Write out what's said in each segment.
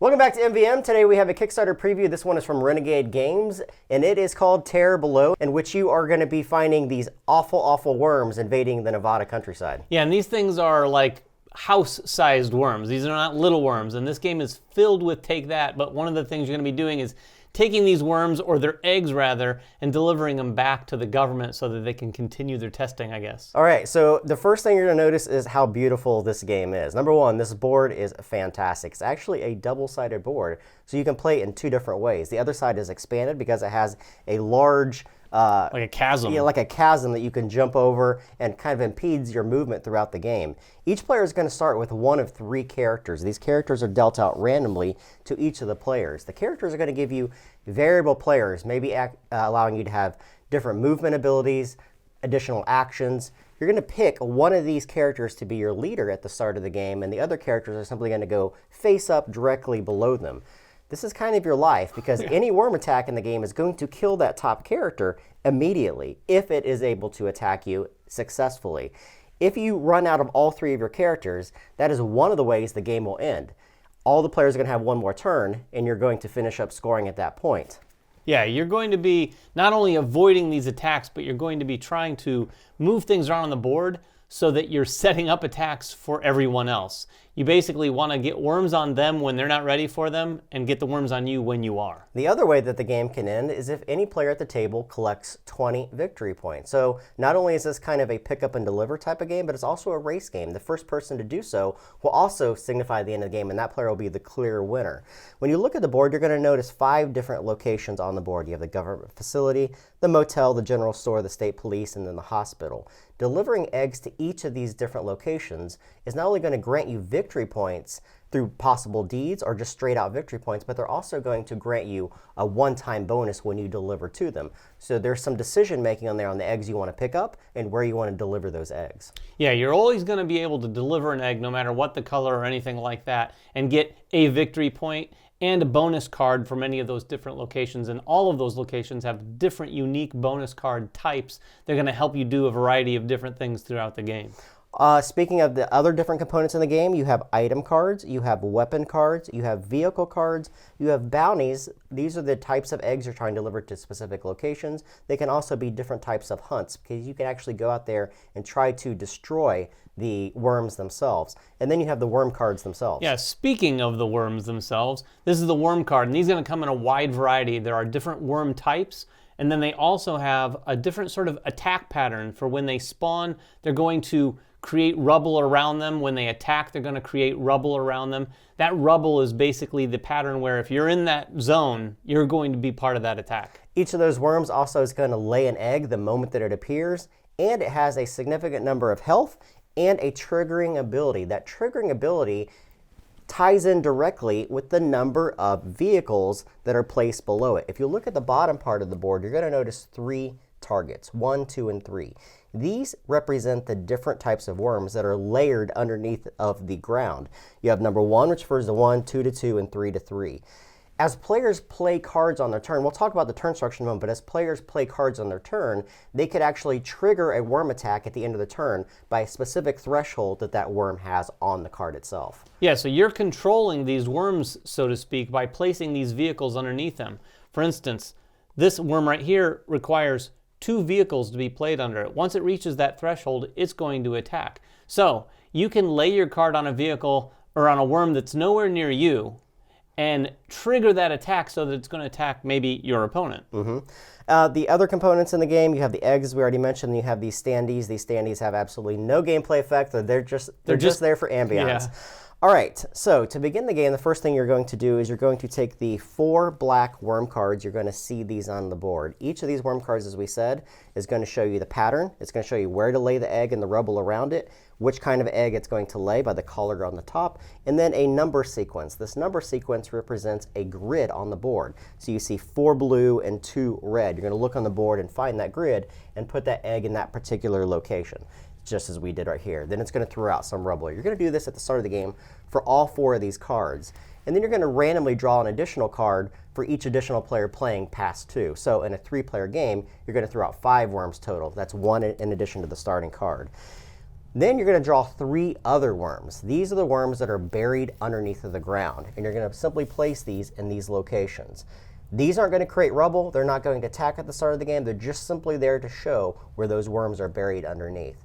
Welcome back to MVM. Today we have a Kickstarter preview. This one is from Renegade Games, and it is called Terror Below, in which you are going to be finding these awful worms invading the Nevada countryside. Yeah, and these things are like house-sized worms. These are not little worms, and this game is filled with take that, but one of the things you're going to be doing is taking these worms, or their eggs rather, and delivering them back to the government so that they can continue their testing, I guess. All right, so the first thing you're going to notice is how beautiful this game is. Number one, this board is fantastic. It's actually a double-sided board, so you can play it in two different ways. The other side is expanded because it has a large like a chasm. Yeah, like a chasm that you can jump over and kind of impedes your movement throughout the game. Each player is going to start with one of three characters. These characters are dealt out randomly to each of the players. The characters are going to give you variable players, maybe allowing you to have different movement abilities, additional actions. You're going to pick one of these characters to be your leader at the start of the game, and the other characters are simply going to go face up directly below them. This is kind of your life, because any worm attack in the game is going to kill that top character immediately if it is able to attack you successfully. If you run out of all three of your characters, that is one of the ways the game will end. All the players are going to have one more turn, and you're going to finish up scoring at that point. Yeah, you're going to be not only avoiding these attacks, but you're going to be trying to move things around on the board so that you're setting up attacks for everyone else. You basically want to get worms on them when they're not ready for them, and get the worms on you when you are. The other way that the game can end is if any player at the table collects 20 victory points. So not only is this kind of a pick up and deliver type of game, but it's also a race game. The first person to do so will also signify the end of the game, and that player will be the clear winner. When you look at the board, you're going to notice 5 different locations on the board. You have the government facility, the motel, the general store, the state police, and then the hospital. Delivering eggs to each of these different locations is not only going to grant you victory points through possible deeds or just straight out victory points, but they're also going to grant you a one-time bonus when you deliver to them. So there's some decision making on there on the eggs you want to pick up and where you want to deliver those eggs. Yeah, you're always going to be able to deliver an egg no matter what the color or anything like that, and get a victory point and a bonus card from any of those different locations. And all of those locations have different unique bonus card types. They're going to help you do a variety of different things throughout the game. Speaking of the other different components in the game, you have item cards, you have weapon cards, you have vehicle cards, you have bounties. These are the types of eggs you're trying to deliver to specific locations. They can also be different types of hunts, because you can actually go out there and try to destroy the worms themselves. And then you have the worm cards themselves. Yeah, speaking of the worms themselves, this is the worm card, and these are going to come in a wide variety. There are different worm types, and then they also have a different sort of attack pattern. For when they spawn, they're going to create rubble around them. When they attack, they're going to create rubble around them. That rubble is basically the pattern where if you're in that zone, you're going to be part of that attack. Each of those worms also is going to lay an egg the moment that it appears, and it has a significant number of health and a triggering ability. That triggering ability ties in directly with the number of vehicles that are placed below it. If you look at the bottom part of the board, you're going to notice 3 targets, 1, 2, and 3. These represent the different types of worms that are layered underneath of the ground. You have number 1, which refers to 1, 2 to 2, and 3 to 3. As players play cards on their turn, we'll talk about the turn structure in a moment, but as players play cards on their turn, they could actually trigger a worm attack at the end of the turn by a specific threshold that that worm has on the card itself. Yeah, so you're controlling these worms, so to speak, by placing these vehicles underneath them. For instance, this worm right here requires 2 vehicles to be played under it. Once it reaches that threshold, it's going to attack. So you can lay your card on a vehicle or on a worm that's nowhere near you and trigger that attack so that it's going to attack maybe your opponent. The other components in the game, you have the eggs, we already mentioned, and you have these standees. These standees have absolutely no gameplay effect. They're just there for ambiance. Yeah. All right, so to begin the game, the first thing you're going to do is you're going to take the 4 black worm cards. You're going to see these on the board. Each of these worm cards, as we said, is going to show you the pattern. It's going to show you where to lay the egg and the rubble around it, which kind of egg it's going to lay by the collar on the top, and then a number sequence. This number sequence represents a grid on the board. So you see 4 blue and 2 red. You're going to look on the board and find that grid and put that egg in that particular location, just as we did right here. Then it's going to throw out some rubble. You're going to do this at the start of the game for all 4 of these cards. And then you're going to randomly draw an additional card for each additional player playing past 2. So in a 3-player game, you're going to throw out 5 worms total. That's 1 in addition to the starting card. Then you're going to draw 3 other worms. These are the worms that are buried underneath of the ground, and you're going to simply place these in these locations. These aren't going to create rubble. They're not going to attack at the start of the game. They're just simply there to show where those worms are buried underneath.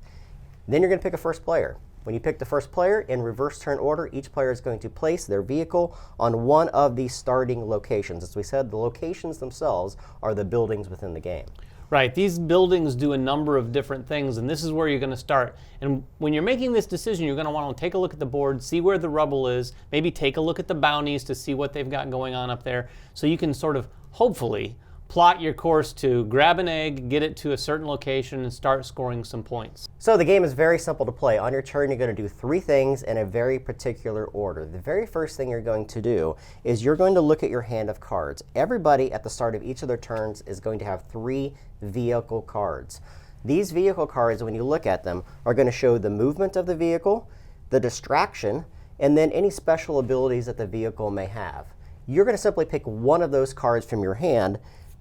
Then you're going to pick a first player. When you pick the first player, in reverse turn order, each player is going to place their vehicle on one of these starting locations. As we said, the locations themselves are the buildings within the game. Right, these buildings do a number of different things, and this is where you're going to start. And when you're making this decision, you're going to want to take a look at the board, see where the rubble is, maybe take a look at the bounties to see what they've got going on up there, so you can sort of, hopefully, plot your course to grab an egg, get it to a certain location, and start scoring some points. So the game is very simple to play. On your turn, you're going to do 3 things in a very particular order. The very first thing you're going to do is you're going to look at your hand of cards. Everybody at the start of each of their turns is going to have 3 vehicle cards. These vehicle cards, when you look at them, are going to show the movement of the vehicle, the distraction, and then any special abilities that the vehicle may have. You're going to simply pick one of those cards from your hand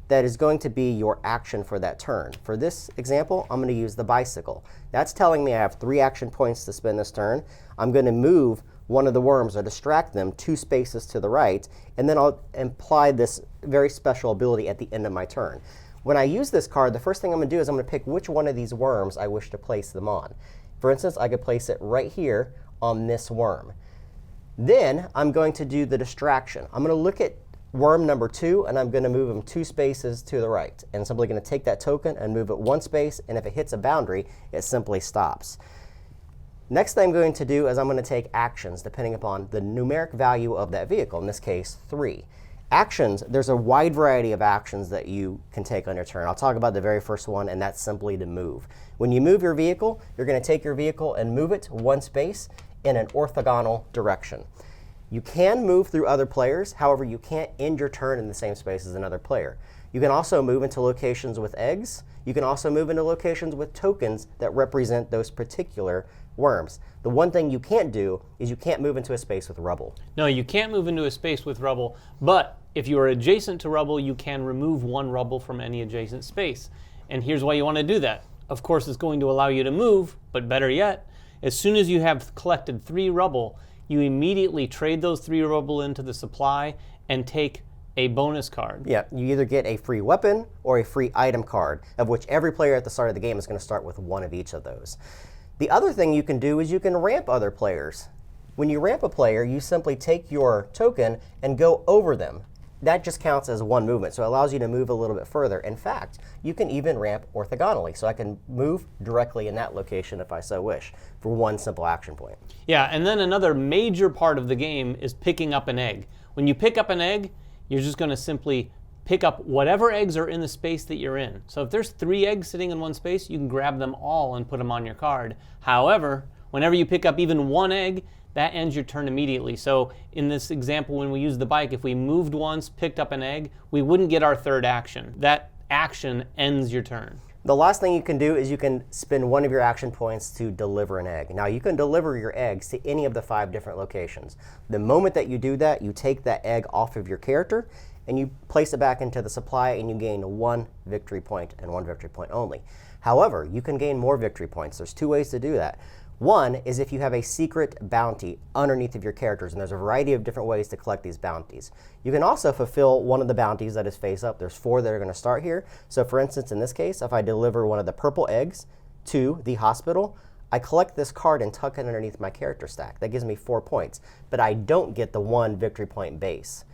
that is going to be your action for that turn. For this example, I'm going to use the bicycle. That's telling me I have 3 action points to spend this turn. I'm going to move one of the worms or distract them 2 spaces to the right, and then I'll apply this very special ability at the end of my turn. When I use this card, the first thing I'm going to do is I'm going to pick which one of these worms I wish to place them on. For instance, I could place it right here on this worm. Then I'm going to do the distraction. I'm going to look at worm number 2, and I'm going to move them 2 spaces to the right. And I'm simply going to take that token and move it 1 space, and if it hits a boundary, it simply stops. Next thing I'm going to do is I'm going to take actions depending upon the numeric value of that vehicle, in this case 3. Actions, there's a wide variety of actions that you can take on your turn. I'll talk about the very first one, and that's simply to move. When you move your vehicle, you're going to take your vehicle and move it 1 space in an orthogonal direction. You can move through other players, however, you can't end your turn in the same space as another player. You can also move into locations with eggs. You can also move into locations with tokens that represent those particular worms. The one thing you can't do is you can't move into a space with rubble. No, you can't move into a space with rubble, but if you are adjacent to rubble, you can remove 1 rubble from any adjacent space. And here's why you want to do that. Of course, it's going to allow you to move, but better yet, as soon as you have collected 3 rubble, you immediately trade those 3 rubble into the supply and take a bonus card. Yeah, you either get a free weapon or a free item card, of which every player at the start of the game is going to start with 1 of each of those. The other thing you can do is you can ramp other players. When you ramp a player, you simply take your token and go over them. That just counts as 1 movement, so it allows you to move a little bit further. In fact, you can even ramp orthogonally, so I can move directly in that location if I so wish, for 1 simple action point. Yeah, and then another major part of the game is picking up an egg. When you pick up an egg, you're just going to simply pick up whatever eggs are in the space that you're in. So if there's 3 eggs sitting in 1 space, you can grab them all and put them on your card. However, whenever you pick up even 1 egg, that ends your turn immediately. So in this example, when we use the bike, if we moved once, picked up an egg, we wouldn't get our 3rd action. That action ends your turn. The last thing you can do is you can spend 1 of your action points to deliver an egg. Now, you can deliver your eggs to any of the 5 different locations. The moment that you do that, you take that egg off of your character and you place it back into the supply, and you gain 1 victory point and 1 victory point only. However, you can gain more victory points. There's 2 ways to do that. One is if you have a secret bounty underneath of your characters, and there's a variety of different ways to collect these bounties. You can also fulfill one of the bounties that is face up. There's 4 that are going to start here. So for instance, in this case, if I deliver one of the purple eggs to the hospital, I collect this card and tuck it underneath my character stack. That gives me 4 points, but I don't get the 1 victory point base.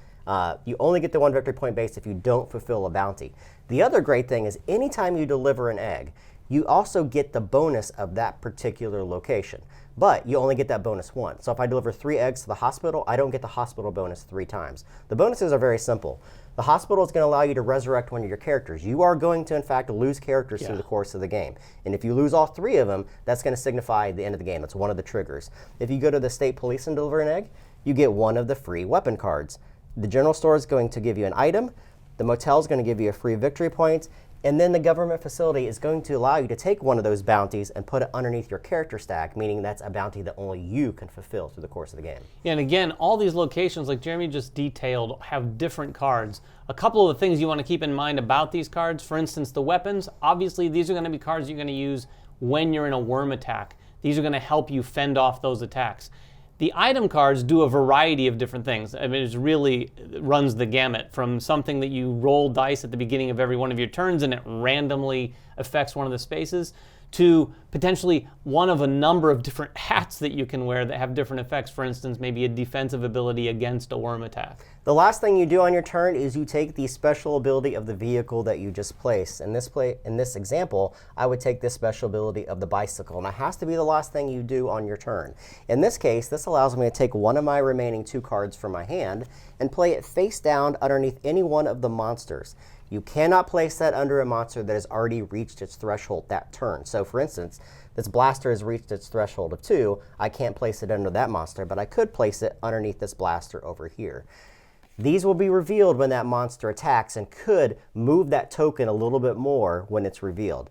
You only get the 1 victory point base if you don't fulfill a bounty. The other great thing is anytime you deliver an egg, you also get the bonus of that particular location. But you only get that bonus once. So if I deliver 3 eggs to the hospital, I don't get the hospital bonus 3 times. The bonuses are very simple. The hospital is going to allow you to resurrect one of your characters. You are going to, in fact, lose characters through the course of the game. And if you lose all 3 of them, that's going to signify the end of the game. That's one of the triggers. If you go to the state police and deliver an egg, you get 1 of the free weapon cards. The general store is going to give you an item. The motel is going to give you a free victory point. And then the government facility is going to allow you to take one of those bounties and put it underneath your character stack, meaning that's a bounty that only you can fulfill through the course of the game. Yeah, and again, all these locations, like Jeremy just detailed, have different cards. A couple of the things you want to keep in mind about these cards, for instance, the weapons, obviously these are going to be cards you're going to use when you're in a worm attack. these are going to help you fend off those attacks. The item cards do a variety of different things. I mean, it really runs the gamut from something that you roll dice at the beginning of every one of your turns and it randomly affects one of the spaces, to potentially one of a number of different hats that you can wear that have different effects. For instance, maybe a defensive ability against a worm attack. The last thing you do on your turn is you take the special ability of the vehicle that you just placed. In this example, I would take this special ability of the bicycle, and it has to be the last thing you do on your turn. In this case, this allows me to take one of my remaining 2 cards from my hand and play it face down underneath any one of the monsters. You cannot place that under a monster that has already reached its threshold that turn. So for instance, this blaster has reached its threshold of 2. I can't place it under that monster, but I could place it underneath this blaster over here. These will be revealed when that monster attacks and could move that token a little bit more when it's revealed.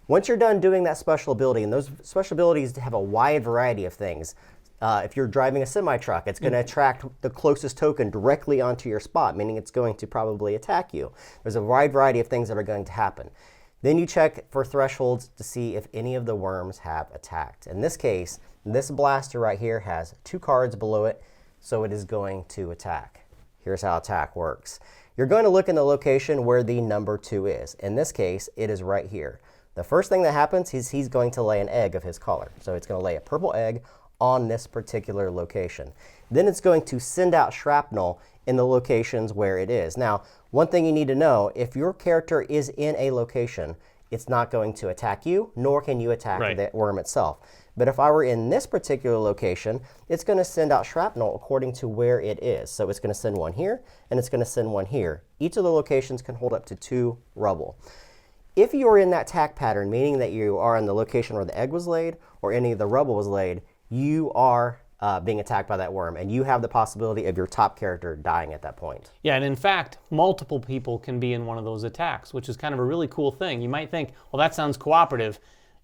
Once you're done doing that special ability, and those special abilities have a wide variety of things. If you're driving a semi-truck, it's going to attract the closest token directly onto your spot, meaning it's going to probably attack you. There's a wide variety of things that are going to happen. Then you check for thresholds to see if any of the worms have attacked. In this case, this blaster right here has 2 cards below it, so it is going to attack. Here's how attack works. You're going to look in the location where the number 2 is. In this case, it is right here. The first thing that happens is he's going to lay an egg of his color. So it's going to lay a purple egg on this particular location. Then it's going to send out shrapnel in the locations where it is. Now, one thing you need to know, if your character is in a location, it's not going to attack you, nor can you attack the worm itself. But if I were in this particular location, it's going to send out shrapnel according to where it is. So it's going to send one here, and it's going to send one here. Each of the locations can hold up to 2 rubble. If you are in that attack pattern, meaning that you are in the location where the egg was laid or any of the rubble was laid, you are being attacked by that worm, and you have the possibility of your top character dying at that point. Yeah, and in fact, multiple people can be in one of those attacks, which is kind of a really cool thing. You might think, well, that sounds cooperative.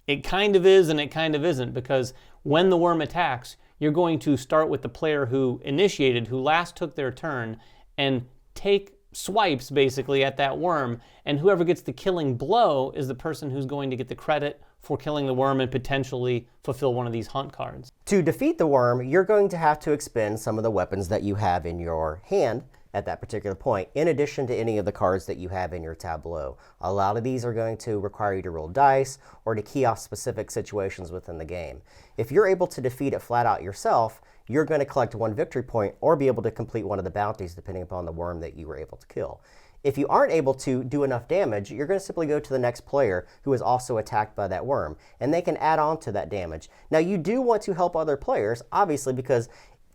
It kind of is and it kind of isn't, because when the worm attacks, you're going to start with the player who initiated, who last took their turn, and take swipes basically at that worm, and whoever gets the killing blow is the person who's going to get the credit for killing the worm and potentially fulfill one of these hunt cards. To defeat the worm, you're going to have to expend some of the weapons that you have in your hand at that particular point, in addition to any of the cards that you have in your tableau. A lot of these are going to require you to roll dice or to key off specific situations within the game. If you're able to defeat it flat out yourself, you're going to collect 1 victory point or be able to complete one of the bounties depending upon the worm that you were able to kill. If you aren't able to do enough damage, you're going to simply go to the next player who is also attacked by that worm, and they can add on to that damage. Now, you do want to help other players, obviously, because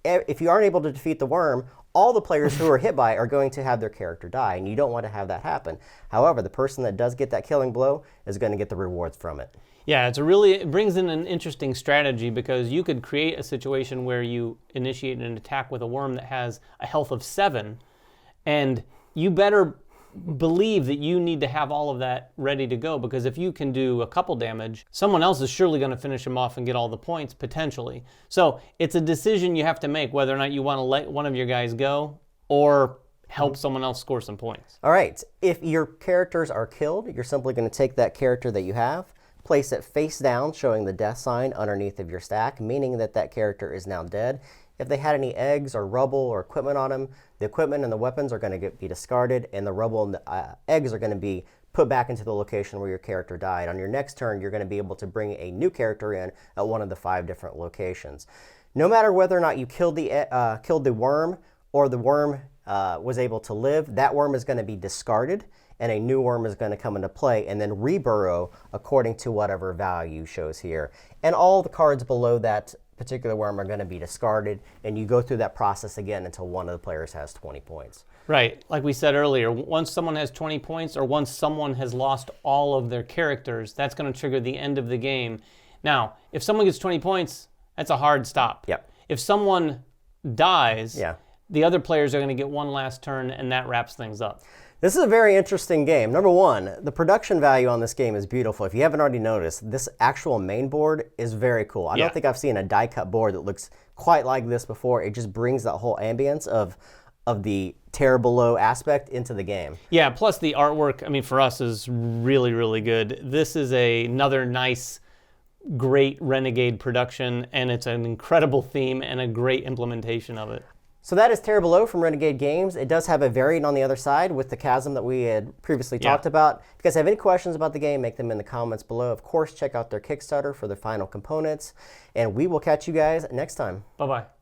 if you aren't able to defeat the worm, all the players who are hit by it are going to have their character die, and you don't want to have that happen. However, the person that does get that killing blow is going to get the rewards from it. Yeah, it brings in an interesting strategy, because you could create a situation where you initiate an attack with a worm that has a health of 7, and you better believe that you need to have all of that ready to go, because if you can do a couple damage, someone else is surely going to finish him off and get all the points, potentially. So it's a decision you have to make, whether or not you want to let one of your guys go or help someone else score some points. All right, if your characters are killed, you're simply going to take that character that you have, place it face down, showing the death sign underneath of your stack, meaning that that character is now dead. If they had any eggs or rubble or equipment on them, the equipment and the weapons are going to be discarded, and the rubble and the eggs are going to be put back into the location where your character died. On your next turn, you're going to be able to bring a new character in at one of the 5 different locations. No matter whether or not you killed the worm or the worm was able to live, that worm is going to be discarded, and a new worm is going to come into play and then reburrow according to whatever value shows here. And all the cards below that particular worm are going to be discarded, and you go through that process again until one of the players has 20 points. Right, like we said earlier, once someone has 20 points or once someone has lost all of their characters, that's going to trigger the end of the game. Now, if someone gets 20 points, that's a hard stop. Yep. If someone dies, the other players are going to get one last turn, and that wraps things up. This is a very interesting game. Number one, the production value on this game is beautiful. If you haven't already noticed, this actual main board is very cool. I don't think I've seen a die-cut board that looks quite like this before. It just brings that whole ambience of the tear below aspect into the game. Yeah, plus the artwork, I mean, for us is really, really good. This is another nice great Renegade production, and it's an incredible theme and a great implementation of it. So that is Terror Below from Renegade Games. It does have a variant on the other side with the chasm that we had previously talked about. If you guys have any questions about the game, make them in the comments below. Of course, check out their Kickstarter for the final components, and we will catch you guys next time. Bye-bye.